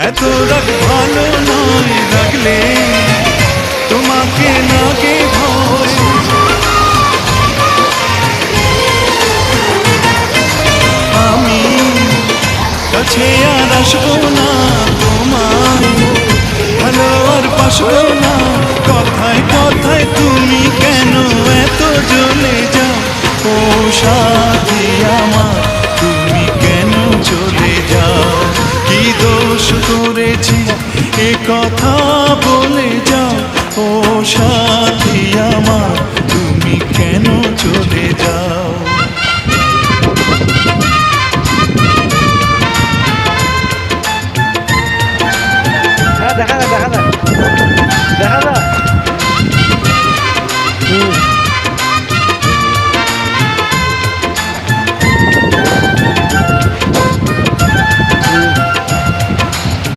এত রাগ ভালো নয়, রাখলে তোমাকে লাগে ভয়। আমি কাছে আর আসবো না, তোমায় ভালো আর বাসবো না। কথায় কথায় তুমি কেন এত জ্বলে যাও, ও সাথী আমার তুমি কেন চলে যাও। কি দোষ করেছি এ কথা বলে যাও, ও সাথী আমার তুমি কেন চলে যাও। দেখা যায় দেখা যায় দেখা যায়।